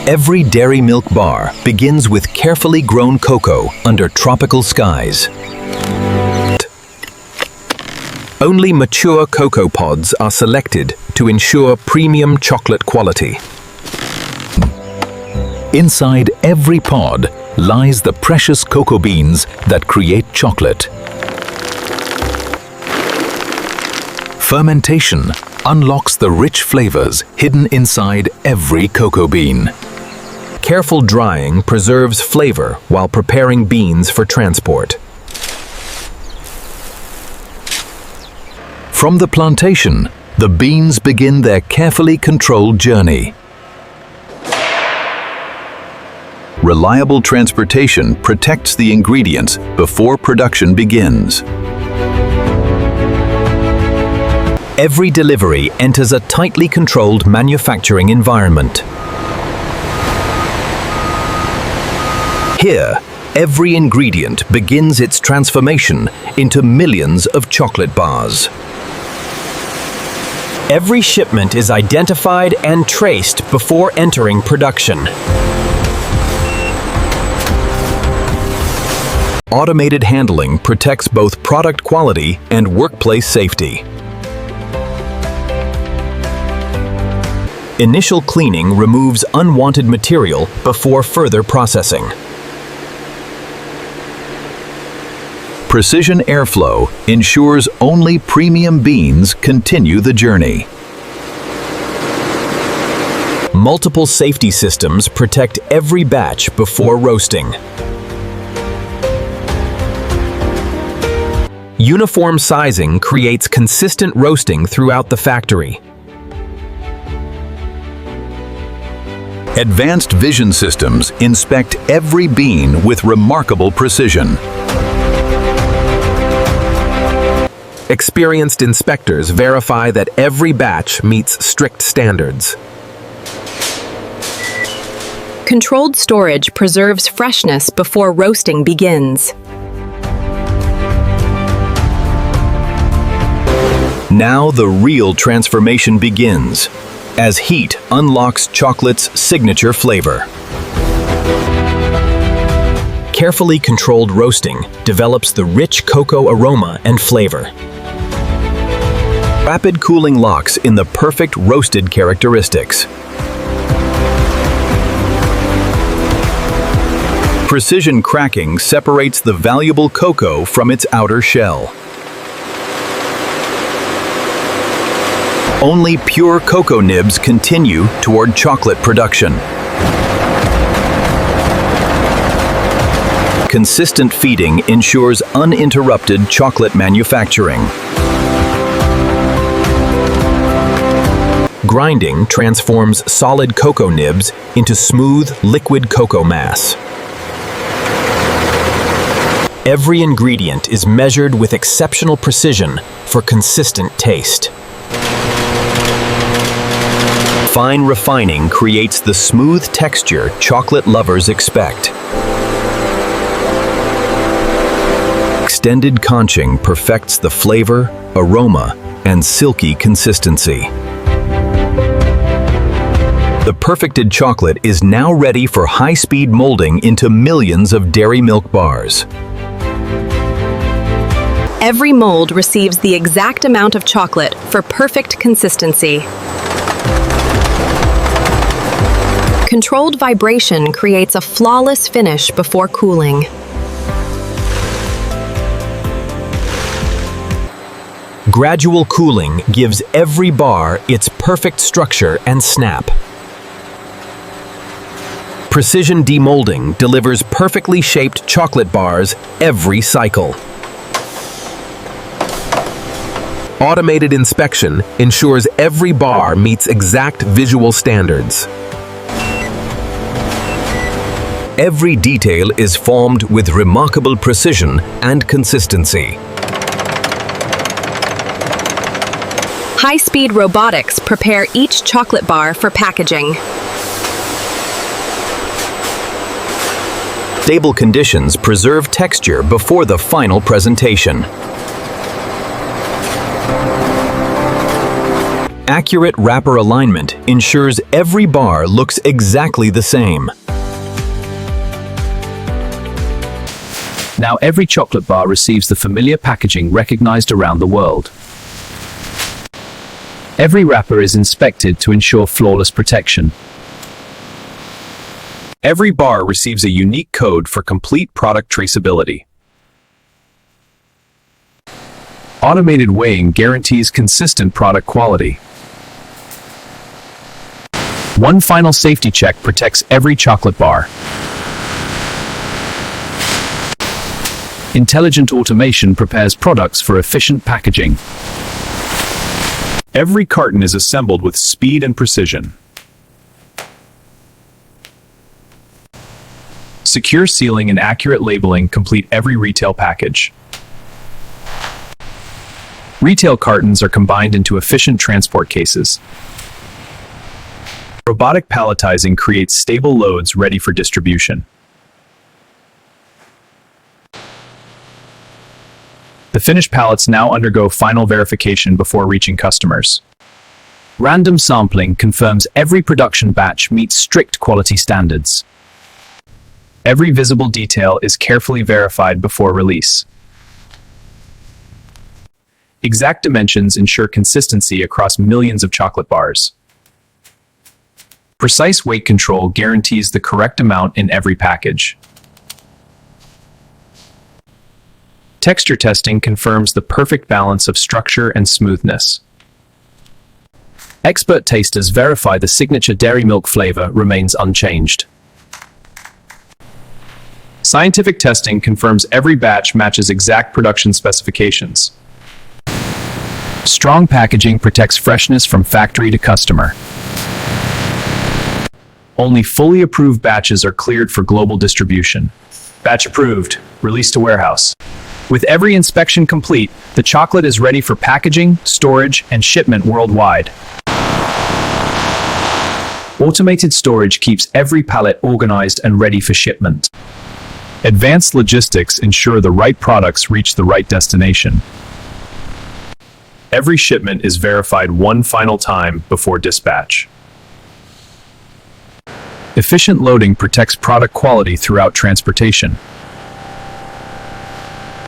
Every dairy milk bar begins with carefully grown cocoa under tropical skies. Only mature cocoa pods are selected to ensure premium chocolate quality. Inside every pod lies the precious cocoa beans that create chocolate. Fermentation unlocks the rich flavors hidden inside every cocoa bean. Careful drying preserves flavor while preparing beans for transport. From the plantation, the beans begin their carefully controlled journey. Reliable transportation protects the ingredients before production begins. Every delivery enters a tightly controlled manufacturing environment. Here, every ingredient begins its transformation into millions of chocolate bars. Every shipment is identified and traced before entering production. Automated handling protects both product quality and workplace safety. Initial cleaning removes unwanted material before further processing. Precision airflow ensures only premium beans continue the journey. Multiple safety systems protect every batch before roasting. Uniform sizing creates consistent roasting throughout the factory. Advanced vision systems inspect every bean with remarkable precision. Experienced inspectors verify that every batch meets strict standards. Controlled storage preserves freshness before roasting begins. Now the real transformation begins, as heat unlocks chocolate's signature flavor. Carefully controlled roasting develops the rich cocoa aroma and flavor. Rapid cooling locks in the perfect roasted characteristics. Precision cracking separates the valuable cocoa from its outer shell. Only pure cocoa nibs continue toward chocolate production. Consistent feeding ensures uninterrupted chocolate manufacturing. Grinding transforms solid cocoa nibs into smooth, liquid cocoa mass. Every ingredient is measured with exceptional precision for consistent taste. Fine refining creates the smooth texture chocolate lovers expect. Extended conching perfects the flavor, aroma, and silky consistency. The perfected chocolate is now ready for high-speed molding into millions of dairy milk bars. Every mold receives the exact amount of chocolate for perfect consistency. Controlled vibration creates a flawless finish before cooling. Gradual cooling gives every bar its perfect structure and snap. Precision demolding delivers perfectly shaped chocolate bars every cycle. Automated inspection ensures every bar meets exact visual standards. Every detail is formed with remarkable precision and consistency. High-speed robotics prepare each chocolate bar for packaging. Stable conditions preserve texture before the final presentation. Accurate wrapper alignment ensures every bar looks exactly the same. Now every chocolate bar receives the familiar packaging recognized around the world. Every wrapper is inspected to ensure flawless protection. Every bar receives a unique code for complete product traceability. Automated weighing guarantees consistent product quality. One final safety check protects every chocolate bar. Intelligent automation prepares products for efficient packaging. Every carton is assembled with speed and precision. Secure sealing and accurate labeling complete every retail package. Retail cartons are combined into efficient transport cases. Robotic palletizing creates stable loads ready for distribution. The finished pallets now undergo final verification before reaching customers. Random sampling confirms every production batch meets strict quality standards. Every visible detail is carefully verified before release. Exact dimensions ensure consistency across millions of chocolate bars. Precise weight control guarantees the correct amount in every package. Texture testing confirms the perfect balance of structure and smoothness. Expert tasters verify the signature dairy milk flavor remains unchanged. Scientific testing confirms every batch matches exact production specifications. Strong packaging protects freshness from factory to customer. Only fully approved batches are cleared for global distribution. Batch approved, released to warehouse. With every inspection complete, the chocolate is ready for packaging, storage, and shipment worldwide. Automated storage keeps every pallet organized and ready for shipment. Advanced logistics ensure the right products reach the right destination. Every shipment is verified one final time before dispatch. Efficient loading protects product quality throughout transportation.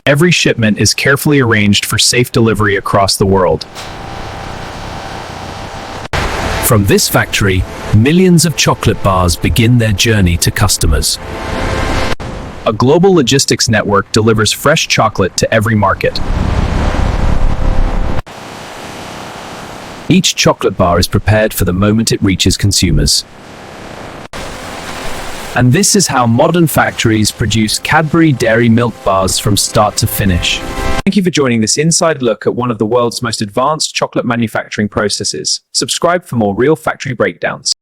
Every shipment is carefully arranged for safe delivery across the world. From this factory, millions of chocolate bars begin their journey to customers. A global logistics network delivers fresh chocolate to every market. Each chocolate bar is prepared for the moment it reaches consumers. And this is how modern factories produce Cadbury Dairy Milk bars from start to finish. Thank you for joining this inside look at one of the world's most advanced chocolate manufacturing processes. Subscribe for more real factory breakdowns.